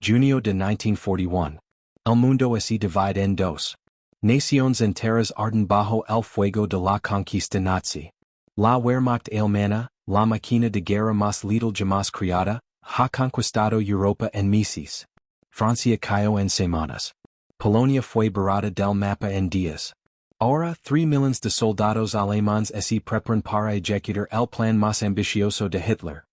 Junio de 1941. El mundo se divide en dos. Naciones enteras arden bajo el fuego de la conquista nazi. La Wehrmacht alemana, la máquina de guerra más letal jamás creada, ha conquistado Europa en meses. Francia cayó en semanas. Polonia fue borrada del mapa en días. Ahora 3 millones de soldados alemanes se preparan para ejecutar el plan más ambicioso de Hitler.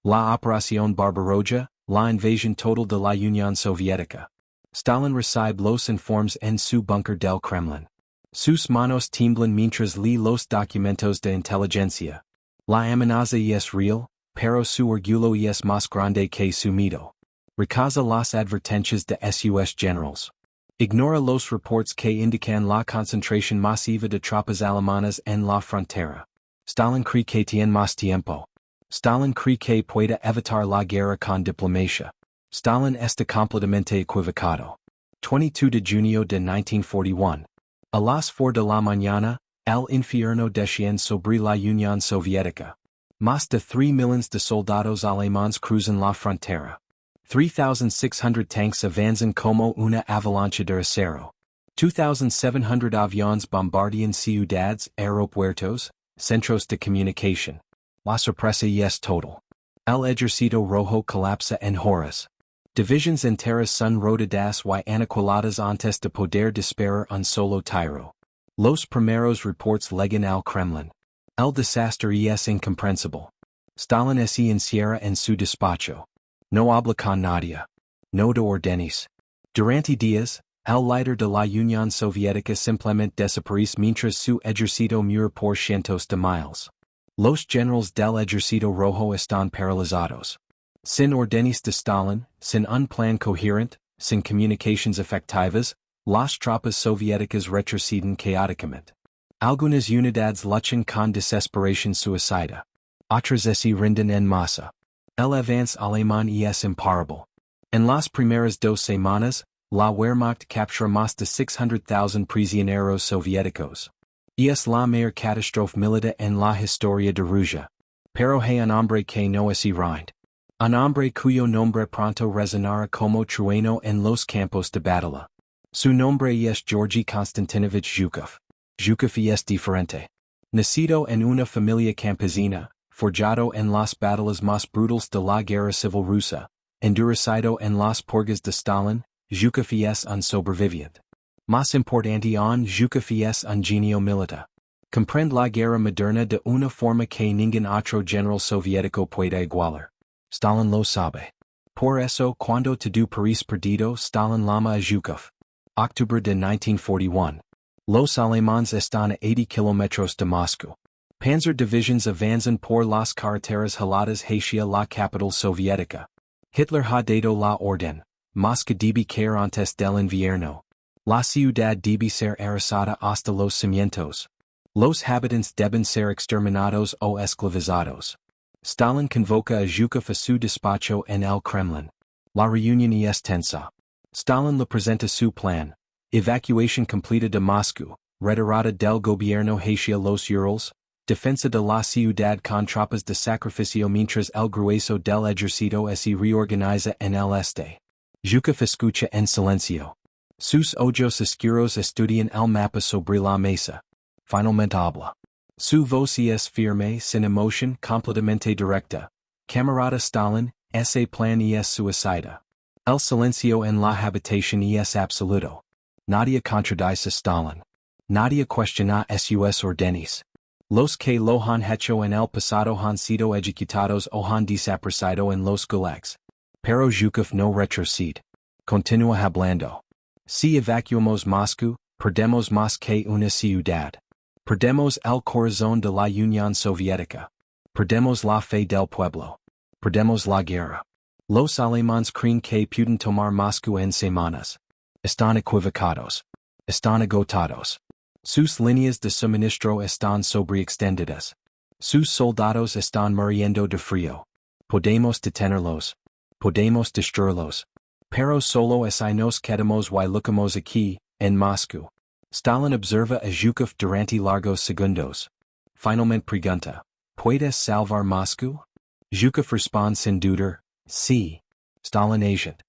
La Operación Barbaroja, la invasión total de la Unión Soviética. Stalin recibe los informes en su bunker del Kremlin. Sus manos tiemblan mientras lee los documentos de inteligencia. La amenaza es real, pero su orgullo es más grande que su miedo. Rechaza las advertencias de sus generals. Ignora los reports que indican la concentración masiva de tropas alemanas en la frontera. Stalin cree que tiene más tiempo. Stalin cree que puede evitar la guerra con diplomacia. Stalin está completamente equivocado. 22 de junio de 1941. A las 4 de la mañana, el infierno desciende sobre la Unión Soviética. Más de 3 millones de soldados alemanes cruzan la frontera. 3,600 tanks avanzan como una avalancha de acero. 2,700 aviones bombardean ciudades, aeropuertos, centros de comunicación. La sorpresa es total. El ejército rojo colapsa en horas. Divisions enteras son rodadas y aniquiladas antes de poder disparar un solo tiro. Los primeros reports llegan al Kremlin. El desastre es incomprensible. Stalin se encierra en su despacho. No habla con nadie. No da órdenes. Durante días, el líder de la Unión Soviética simplemente desaparece mientras su ejército muere por cientos de miles. Los generales del ejército rojo están paralizados. Sin órdenes de Stalin, sin un plan coherente, sin comunicaciones efectivas, las tropas soviéticas retroceden caóticamente. Algunas unidades luchan con desesperación suicida. Otras se rinden en masa. El avance alemán es imparable. En las primeras 2 semanas, la Wehrmacht captura más de 600,000 prisioneros soviéticos. Es la mayor catástrofe militar en la historia de Rusia. Pero hay un hombre que no se rinde. Un hombre cuyo nombre pronto resonará como trueno en los campos de batalla. Su nombre es Georgi Konstantinovich Zhukov. Zhukov es diferente. Nacido en una familia campesina, forjado en las batallas más brutales de la guerra civil rusa, endurecido en las purgas de Stalin, Zhukov es un sobreviviente. Más importante aún, Zhukov es un genio militar. Comprende la guerra moderna de una forma que ningún otro general soviético puede igualar. Stalin lo sabe. Por eso, cuando todo parece perdido, Stalin llama a Zhukov. Octubre de 1941. Los alemanes están a 80 kilómetros de Moscú. Panzer divisions avanzan por las carreteras heladas hacia la capital soviética. Hitler ha dado la orden. Moscú debe caer antes del invierno. La ciudad debe ser arrasada hasta los cimientos. Los habitantes deben ser exterminados o esclavizados. Stalin convoca a Zhukov a su despacho en el Kremlin. La reunión es tensa. Stalin le presenta su plan. Evacuación completa de Moscú, retirada del gobierno hacia los Urals, defensa de la ciudad con tropas de sacrificio mientras el grueso del ejército se reorganiza en el este. Zhukov escucha en silencio. Sus ojos oscuros estudian el mapa sobre la mesa. Finalmente habla. Su voz es firme, sin emoción, completamente directa. Camarada Stalin, ese plan es suicida. El silencio en la habitación es absoluto. Nadie contradice a Stalin. Nadie cuestiona sus órdenes. Los que lo han hecho en el pasado han sido ejecutados o han desaparecido en los gulags. Pero Zhukov no retrocede. Continúa hablando. Si evacuamos Moscú, perdemos más que una ciudad. Perdemos el corazón de la Unión Soviética. Perdemos la fe del pueblo. Perdemos la guerra. Los alemanes creen que pueden tomar Moscú en semanas. Están equivocados. Están agotados. Sus líneas de suministro están sobreextendidas. Sus soldados están muriendo de frío. Podemos detenerlos. Podemos destruirlos. Pero solo si nos quedamos y lucamos aquí, en Moscú. Stalin observa a Zhukov durante largos segundos. Finalmente pregunta, ¿puedes salvar Moscú? Zhukov responde sin dudar, sí. Stalin agent.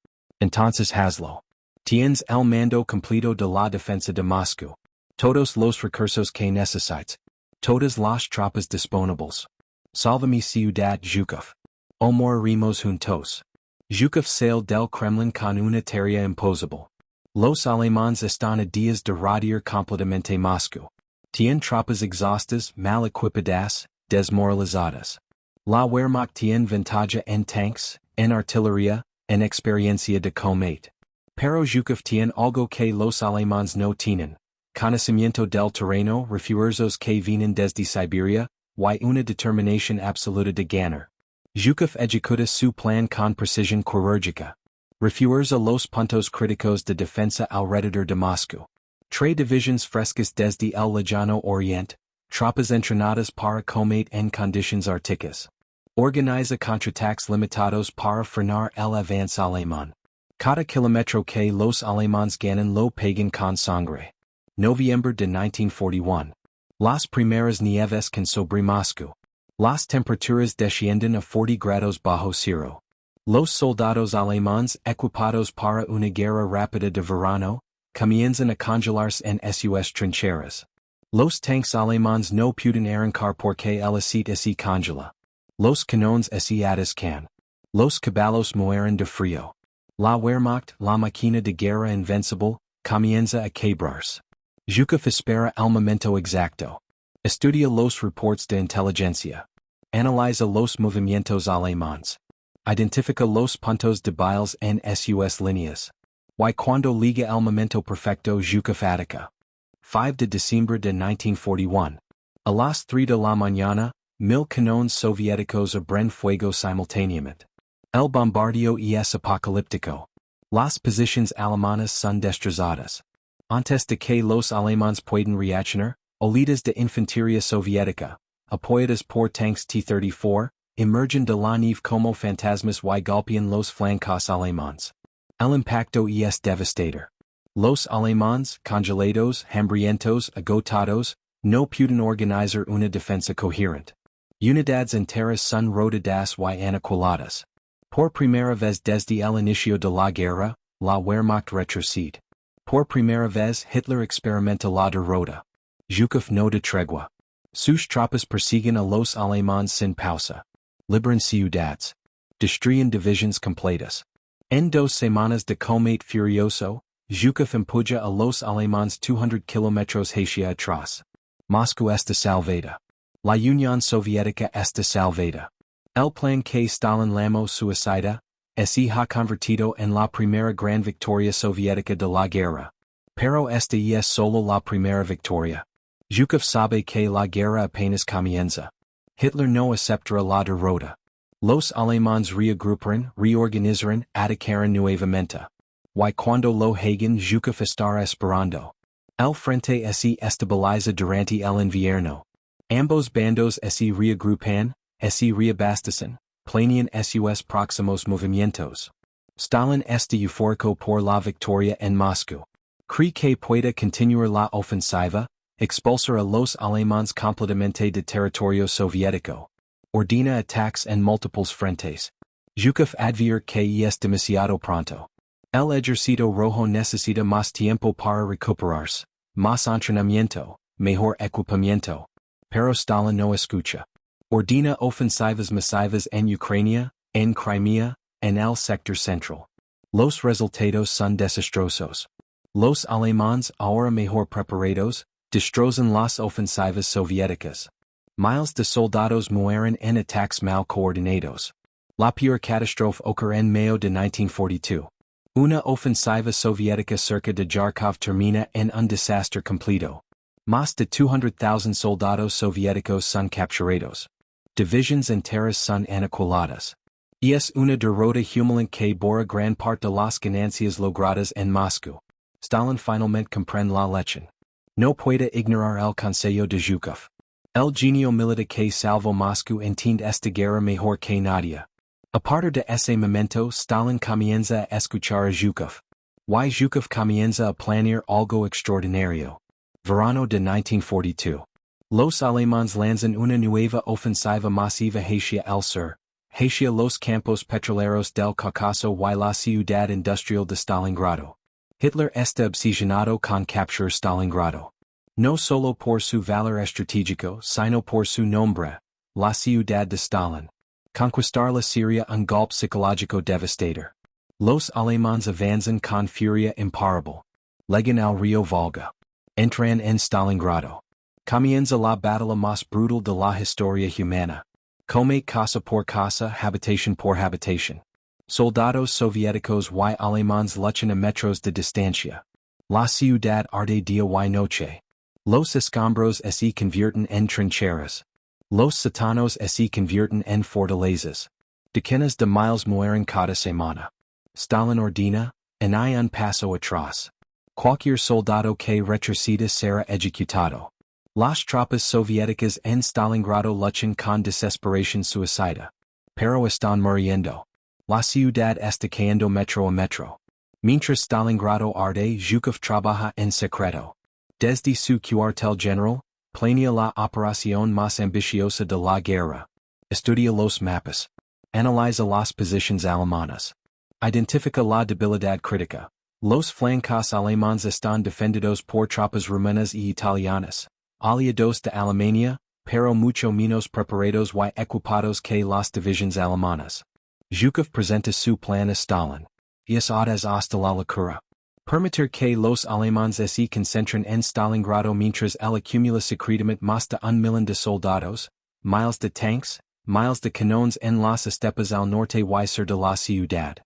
Entonces hazlo. Tienes el mando completo de la defensa de Moscú. Todos los recursos que necesites. Todas las tropas disponibles. Salva mi ciudad Zhukov. O moriremos juntos. Zhukov sale del Kremlin con una tarea imposible. Los alemanes están a días de radiar completamente Moscú. Tienen tropas exhaustas, mal equipadas, desmoralizadas. La Wehrmacht tiene ventaja en tanques, en artillería, en experiencia de combate. Pero Zhukov tiene algo que los alemanes no tienen. Conocimiento del terreno, refuerzos que vienen desde Siberia, y una determinación absoluta de ganar. Zhukov ejecuta su plan con precisión quirúrgica. Refuerza los puntos críticos de defensa alrededor de Moscú. Tres divisions frescas desde el lejano oriente, tropas entrenadas para combate en condiciones árticas. Organiza contraataques limitados para frenar el avance alemán. Cada kilómetro que los alemanes ganan lo pagan con sangre. Noviembre de 1941. Las primeras nieves can sobre Moscú. Las temperaturas descienden a 40 grados bajo cero. Los soldados alemanes equipados para una guerra rápida de verano, comienzan a congelarse en sus trincheras. Los tanques alemanes no pueden arrancar porque el aceite se congela. Los cañones se atascan. Los caballos mueren de frío. La Wehrmacht, la máquina de guerra invencible, comienza a quebrarse. Zhukov espera el momento exacto. Estudia los reports de inteligencia. Analiza los movimientos alemanes. Identifica los puntos débiles en sus líneas. Y cuando liga el momento perfecto Zhukov ataca. 5 de diciembre de 1941. A las 3 de la mañana, 1000 cañones soviéticos abren fuego simultáneamente. El bombardeo es apocalíptico. Las posiciones alemanas son destrozadas. Antes de que los alemanes puedan reaccionar, oleadas de infantería soviética, apoyadas por tanques T-34, emergen de la nieve como fantasmas y golpean los flancos alemanes. El impacto es devastador. Los alemanes, congelados, hambrientos, agotados, no pueden organizar una defensa coherente. Unidades enteras son rodeadas y aniquiladas. Por primera vez desde el inicio de la guerra, la Wehrmacht retrocede. Por primera vez Hitler experimenta la derrota. Zhukov no da tregua. Sus tropas persiguen a los alemanes sin pausa. Liberan ciudades. Destruyen divisions completas. En 2 semanas de combate furioso, Zhukov empuja a los alemanes 200 kilómetros hacia atrás. Moscú está salvada. La Unión Soviética está salvada. El plan que Stalin llamó Suicida, se ha convertido en la primera gran victoria soviética de la guerra. Pero esta es solo la primera victoria. Zhukov sabe que la guerra apenas comienza. Hitler no aceptará la derrota. Los alemanes reorganizarán, atacarán nuevamente. Y cuando lo hagan Zhukov estará esperando. El frente se estabiliza durante el invierno. Ambos bandos se reagrupan, se reabastecen, planean sus próximos movimientos. Stalin está eufórico por la victoria en Moscú. Cree que pueda continuar la ofensiva, expulsar a los alemanes completamente de territorio soviético. Ordena ataques en múltiples frentes. Zhukov advierte que es demasiado pronto. El ejército rojo necesita más tiempo para recuperarse, más entrenamiento, mejor equipamiento. Pero Stalin no escucha. Ordena ofensivas masivas en Ucrania, en Crimea, en el sector central. Los resultados son desastrosos. Los alemanes, ahora mejor preparados, destrozan las ofensivas soviéticas. Miles de soldados mueren en ataques mal coordinados. La peor catástrofe ocurre en mayo de 1942. Una ofensiva soviética cerca de Kharkov termina en un desastre completo. Más de 200,000 soldados soviéticos son capturados. Divisions enteras son aniquiladas. Es una derrota humillante que borra gran parte de las ganancias logradas en Moscú. Stalin finalmente comprende la lección. No puede ignorar el consejo de Zhukov. El genio militar que salvó Moscú entiende esta guerra mejor que nadie. A partir de ese momento Stalin comienza a escuchar a Zhukov. Y Zhukov comienza a planear algo extraordinario. Verano de 1942. Los alemanes lanzan una nueva ofensiva masiva hacia el sur, hacia los campos petroleros del Cáucaso y la ciudad industrial de Stalingrado. Hitler está obsesionado con capturar Stalingrado. No solo por su valor estratégico, sino por su nombre, la ciudad de Stalin. Conquistar la Siria un golpe psicológico devastador. Los alemanes avanzan con furia imparable. Llegan al río Volga. Entran en Stalingrado. Comienza la batalla más brutal de la historia humana. Come casa por casa, habitation por habitation. Soldados soviéticos y alemanes luchan a metros de distancia. La ciudad arde día y noche. Los escombros se convierten en trincheras. Los sótanos se convierten en fortalezas. Decenas de miles mueren cada semana. Stalin ordena, en hay un paso atrás. Cualquier soldado que retroceda será ejecutado. Las tropas soviéticas en Stalingrado luchan con desesperación suicida. Pero están muriendo. La ciudad está cayendo metro a metro. Mientras Stalingrado arde, Zhukov trabaja en secreto. Desde su cuartel general, planea la operación más ambiciosa de la guerra. Estudia los mapas. Analiza las posiciones alemanas. Identifica la debilidad crítica. Los flancos alemanes están defendidos por tropas rumanas y italianas, aliados de Alemania, pero mucho menos preparados y equipados que las divisiones alemanas. Zhukov presenta su plan a Stalin. Y es hasta la locura. Permitir que los alemanes se concentren en Stalingrado mientras él acumula secretamente más de 1 millón de soldados, miles de tanques, miles de cañones en las estepas al norte y sur de la ciudad.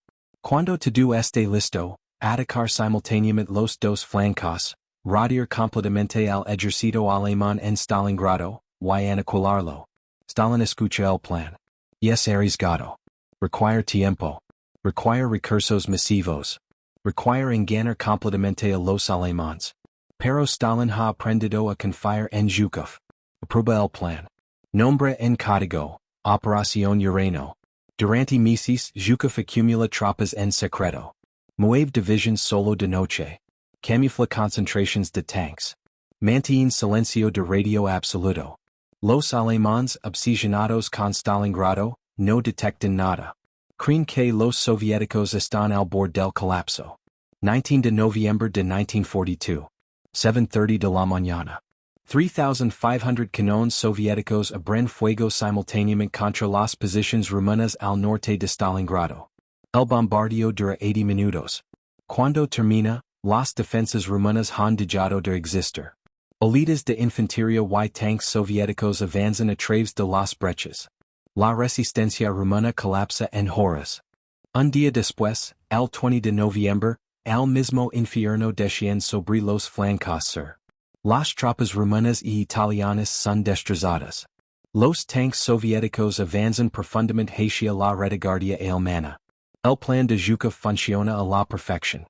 Cuando todo esté listo, atacar simultáneamente los dos flancos, rodear completamente al ejército alemán en Stalingrado, y aniquilarlo. Stalin escucha el plan. Y es arriesgado. Require tiempo. Require recursos masivos. Require engañar completamente a los alemanes. Pero Stalin ha aprendido a confiar en Zhukov. Aprueba el plan. Nombre en código, Operación Urano. Durante meses, Zhukov acumula tropas en secreto. Mueve divisions solo de noche. Camufla concentrations de tanques. Mantiene silencio de radio absoluto. Los alemanes, obsesionados con Stalingrado, no detectan nada. Creen que los soviéticos están al borde del colapso. 19 de noviembre de 1942. 7:30 de la mañana. 3,500 cañones soviéticos abren fuego simultáneamente contra las posiciones rumanas al norte de Stalingrado. El bombardeo dura 80 minutos. Cuando termina, las defensas rumanas han dejado de existir. Oleadas de infantería y tanques soviéticos avanzan a través de las brechas. La resistencia rumana colapsa en horas. Un día después, el 20 de noviembre, el mismo infierno desciende sobre los flancos sur. Las tropas rumanas y italianas son destrozadas. Los tanques soviéticos avanzan profundamente hacia la retaguardia alemana. El plan de Zhukov funciona a la perfección.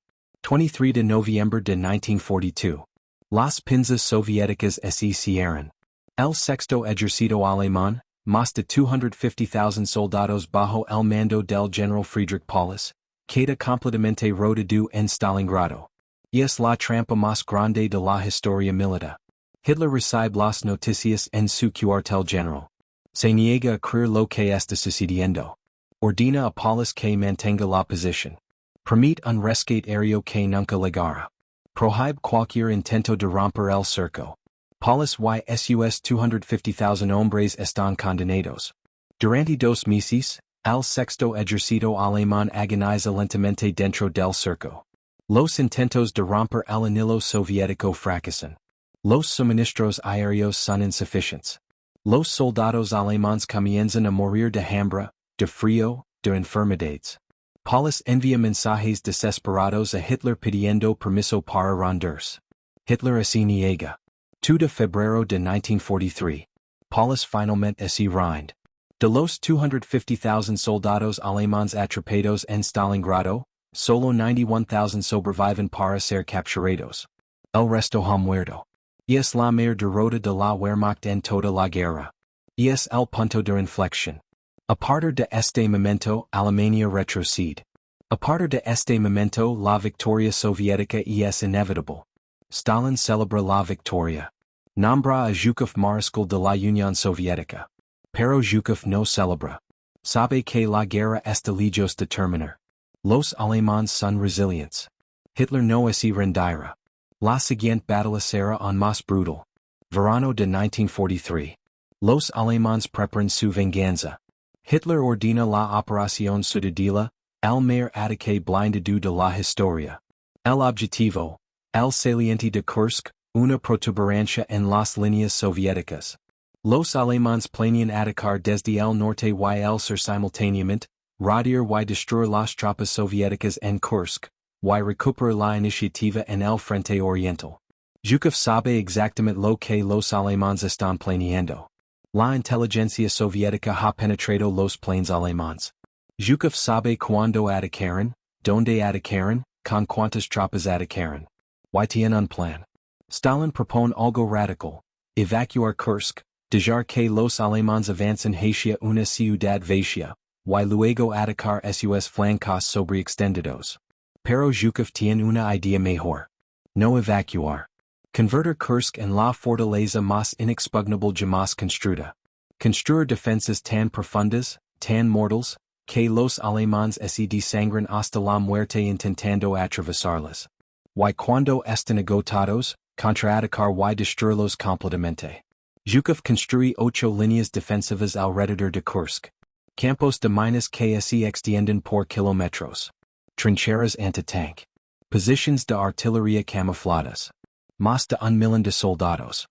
23 de noviembre de 1942. Las pinzas soviéticas se cierran. El Sexto Ejército alemán, más de 250,000 soldados bajo el mando del general Friedrich Paulus, queda completamente rodeado en Stalingrado. Y es la trampa más grande de la historia militar. Hitler recibe las noticias en su cuartel general. Se niega a creer lo que está sucediendo. Ordena a Paulus que mantenga la posición. Permite un rescate aéreo que nunca llegara. Prohíbe cualquier intento de romper el cerco. Paulus y sus 250,000 hombres están condenados. Durante 2 meses, el Sexto Ejército alemán agoniza lentamente dentro del cerco. Los intentos de romper el anillo soviético fracasan. Los suministros aéreos son insuficientes. Los soldados alemanes comienzan a morir de hambre, de frío, de enfermedades. Paulus envía mensajes desesperados a Hitler pidiendo permiso para rendirse. Hitler se niega. 2 de febrero de 1943. Paulus finalmente se rinde. De los 250,000 soldados alemanes atrapados en Stalingrado, solo 91,000 sobreviven para ser capturados. El resto ha muerto. Y es la mayor derrota de la Wehrmacht en toda la guerra. Y es el punto de inflexión. A partir de este momento, Alemania retrocede. A partir de este momento, la victoria soviética es inevitable. Stalin celebra la victoria. Nombra a Zhukov mariscal de la Unión Soviética. Pero Zhukov no celebra. Sabe que la guerra está lejos de terminar. Los alemanes son resilientes. Hitler no se rendirá. La siguiente batalla será aún más brutal. Verano de 1943. Los alemanes preparan su venganza. Hitler ordena la operación Ciudadela, el mayor ataque blindado de la historia. El objetivo, el saliente de Kursk, una protuberancia en las líneas soviéticas. Los alemanes planean atacar desde el norte y el sur simultáneamente, rodear y destruir las tropas soviéticas en Kursk, y recuperar la iniciativa en el frente oriental. Zhukov sabe exactamente lo que los alemanes están planeando. La inteligencia soviética ha penetrado los planes alemanes. Zhukov sabe cuándo atacaron, dónde atacaron, con cuántas tropas atacaron. Y tiene un plan. Stalin propone algo radical: evacuar Kursk, dejar que los alemanes avancen hacia una ciudad vacía, y luego atacar sus flancos sobreextendidos. Pero Zhukov tiene una idea mejor. No evacuar. Convertir Kursk en la fortaleza más inexpugnable jamás construida. Construir defensas tan profundas, tan mortales, que los alemanes se desangran hasta la muerte intentando atravesarlas. Y cuando estén agotados, contraatacar y destruirlos completamente. Zhukov construye 8 líneas defensivas alrededor de Kursk. Campos de minas que se extienden por kilómetros. Trincheras anti-tank. Positions de artillería camufladas. Más de 1 million de soldados.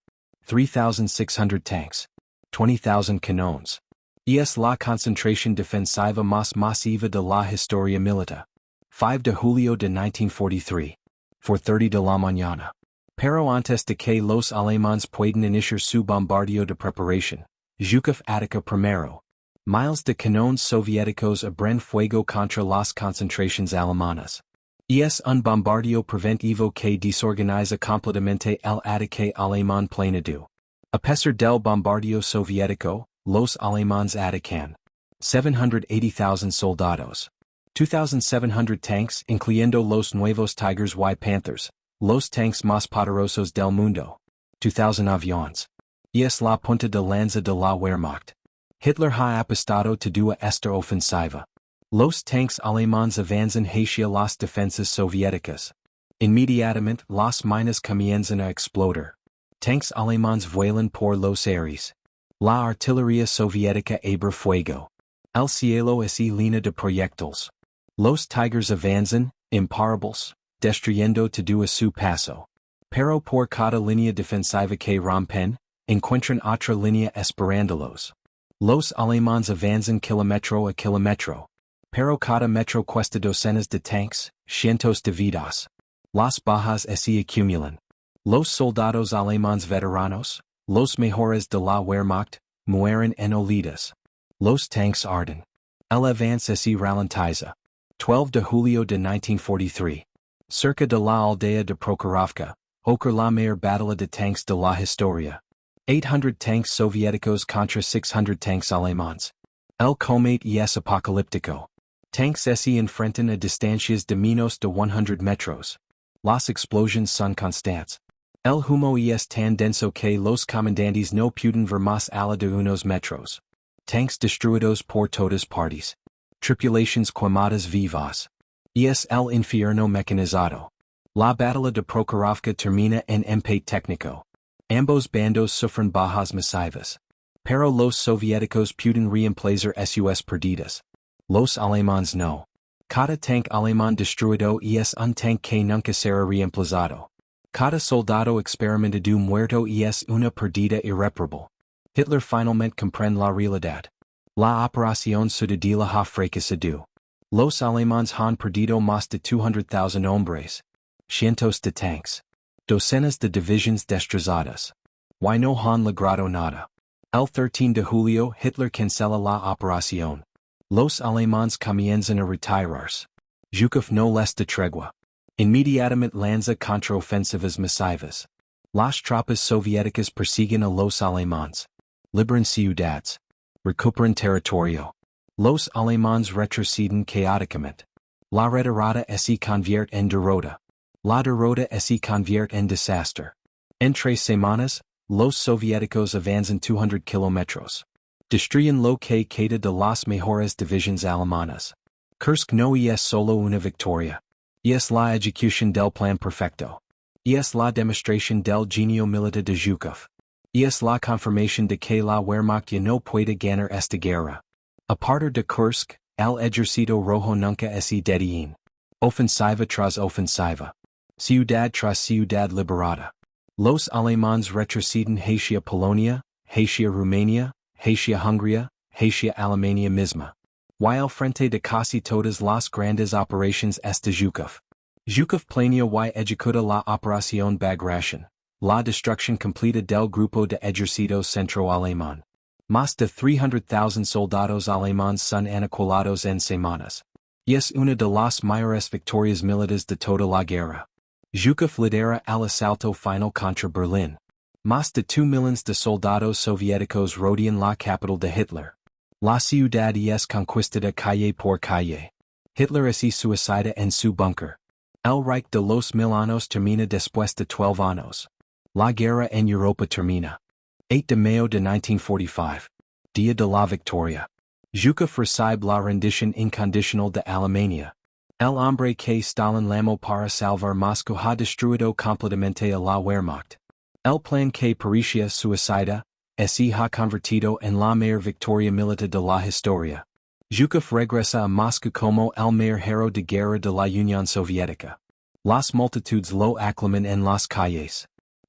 3,600 tanks. 20,000 canones. Es la concentración defensiva más masiva de la historia militar. 5 de julio de 1943. 4:30 de la mañana. Pero antes de que los alemanes puedan iniciar su bombardeo de preparación, Zhukov ataca primero. Miles de canones soviéticos abren fuego contra las concentraciones alemanas. Es un bombardeo preventivo que desorganiza completamente el ataque alemán planeado. A pesar del bombardeo soviético, los alemanes atacan. 780,000 soldados. 2,700 tanks incluyendo los nuevos Tigers y Panthers, los tanks más poderosos del mundo. 2,000 aviones. Es la punta de lanza de la Wehrmacht. Hitler ha apostado toda esta ofensiva. Los tanks alemanes avanzan hacia las defensas soviéticas. Inmediatamente las minas comienzan a explotar. Tanks alemanes vuelan por los aires. La artillería soviética abre fuego. El cielo es lleno de proyectiles. Los Tigers avanzan, imparables, destruyendo todo a su paso. Pero por cada línea defensiva que rompen, encuentran otra línea esperándolos. Los alemanes avanzan kilómetro a kilómetro. Pero cada metro cuesta docenas de tanks, cientos de vidas. Las bajas se acumulan. Los soldados alemanes veteranos, los mejores de la Wehrmacht, mueren en oleadas. Los tanks arden. El avance se ralentiza. 12 de julio de 1943. Cerca de la aldea de Prokhorovka, ocurre la mayor batalla de tanks de la historia. 800 tanks soviéticos contra 600 tanks alemanes. El combate es apocalíptico. Tanks se enfrentan a distancias de menos de 100 metros. Las explosiones son constantes. El humo es tan denso que los comandantes no pueden ver más allá de unos metros. Tanks destruidos por todas partes. Tripulaciones quemadas vivas. Es el infierno mecanizado. La batalla de Prokhorovka termina en empate técnico. Ambos bandos sufren bajas masivas. Pero los soviéticos pueden reemplazar sus perdidas. Los alemanes no. Cada tank alemán destruido es un tank que nunca será reemplazado. Cada soldado experimentado muerto es una pérdida irreparable. Hitler finalmente comprende la realidad. La operación Ciudadela ha fracasado. Los alemanes han perdido más de 200,000 hombres. Cientos de tanks. Docenas de divisiones destrozadas. Y no han logrado nada. El 13 de julio Hitler cancela la operación. Los alemanes comienzan a retirarse. Zhukov no les de tregua. Inmediatamente lanza contraofensivas masivas. Las tropas soviéticas persiguen a los alemanes. Liberan ciudades. Recuperan territorio. Los alemanes retroceden caóticamente. La retirada se convierte en derrota. La derrota se convierte en desastre. En 3 semanas, los soviéticos avanzan 200 kilómetros. Destruyen lo que queda de las mejores divisions alemanas. Kursk no es solo una victoria. Es la ejecución del plan perfecto. Es la demostración del genio militar de Zhukov. Es la confirmación de que la Wehrmacht ya no puede ganar esta guerra. A partir de Kursk, el ejército rojo nunca se detiene. Ofensiva tras ofensiva. Ciudad tras ciudad liberada. Los alemanes retroceden hacia Polonia, hacia Rumania, hacia Hungría, hacia Alemania misma. While frente de casi todas las grandes operaciones está Zhukov. Zhukov planea y ejecuta la operación Bagration, la destrucción completa del grupo de ejército centro-alemán. Más de 300,000 soldados alemanes son aniquilados en semanas. Es una de las mayores victorias militares de toda la guerra. Zhukov lidera el asalto final contra Berlín. Más de 2 millones de soldados soviéticos rodean la capital de Hitler. La ciudad es conquistada calle por calle. Hitler es suicida en su búnker. El Reich de los Mil Años termina después de 12 años. La guerra en Europa termina. 8 de mayo de 1945. Día de la victoria. Zhukov recibe la rendición incondicional de Alemania. El hombre que Stalin llamó para salvar Moscú ha destruido completamente a la Wehrmacht. El plan que parecía suicida, se ha convertido en la mayor victoria militar de la historia. Zhukov regresa a Moscú como el mayor héroe de guerra de la Unión Soviética. Las multitudes lo aclaman en las calles.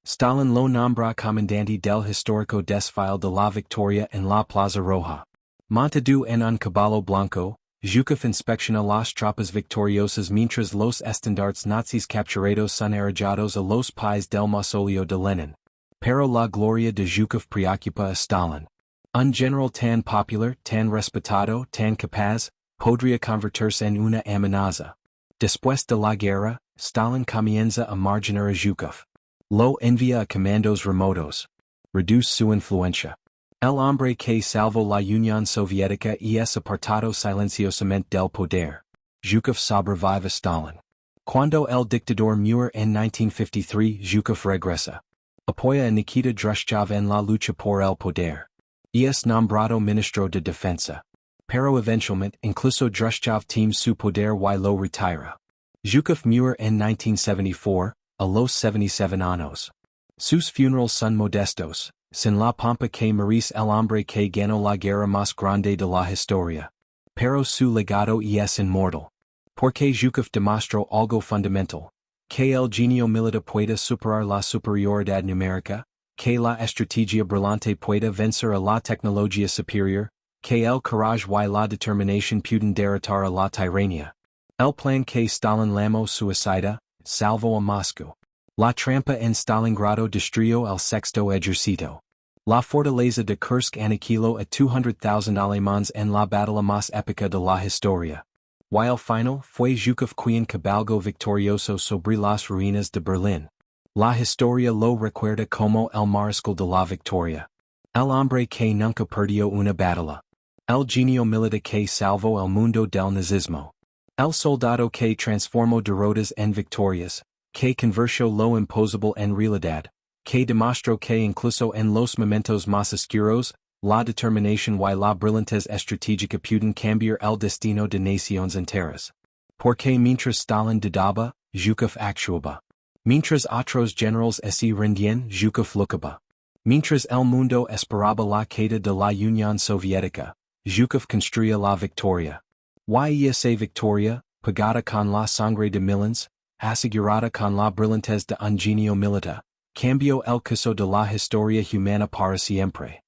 Stalin lo nombra comandante del histórico desfile de la victoria en la Plaza Roja. Montado en un caballo blanco, Zhukov inspecciona las tropas victoriosas mientras los estandartes nazis capturados son arrojados a los pies del mausoleo de Lenin. Pero la gloria de Zhukov preocupa a Stalin. Un general tan popular, tan respetado, tan capaz, podría convertirse en una amenaza. Después de la guerra, Stalin comienza a marginar a Zhukov. Lo envía a comandos remotos. Reduce su influencia. El hombre que salvó la Unión Soviética y es apartado silenciosamente del poder. Zhukov sobrevive a Stalin. Cuando el dictador muere en 1953, Zhukov regresa. Apoya a Nikita Khrushchev en la lucha por el poder. Es nombrado ministro de defensa. Pero eventualmente, incluso Khrushchev teme su poder y lo retira. Zhukov muere en 1974, a los 77 años. Sus funerales son modestos, sin la pompa que merece el hombre que ganó la guerra más grande de la historia. Pero su legado es inmortal. Porque Zhukov demostró algo fundamental. Que el genio militar pueda superar la superioridad numérica, que la estrategia brillante pueda vencer a la tecnología superior, que el courage y la determinación pueden derrotar a la tiranía. El plan que Stalin llamó suicida, salvó a Moscú. La trampa en Stalingrado destruyó el Sexto Ejército. La fortaleza de Kursk aniquiló a 200,000 alemanes en la batalla más épica de la historia. While final fue Zhukov quien cabalgó victorioso sobre las ruinas de Berlín. La historia lo recuerda como el mariscal de la victoria. El hombre que nunca perdió una batalla. El genio militar que salvó el mundo del nazismo. El soldado que transformó derrotas en victorias, que convirtió lo imposible en realidad, que demostró que incluso en los momentos más oscuros, la determinación y la brillantez estratégica pueden cambiar el destino de naciones enteras. Porque mientras Stalin dudaba, Zhukov actuaba. Mientras otros generales se rendían, Zhukov luchaba. Mientras el mundo esperaba la caída de la Unión Soviética, Zhukov construía la victoria. Y esa victoria, pagada con la sangre de millones, asegurada con la brillantez de un genio militar, cambió el curso de la historia humana para siempre.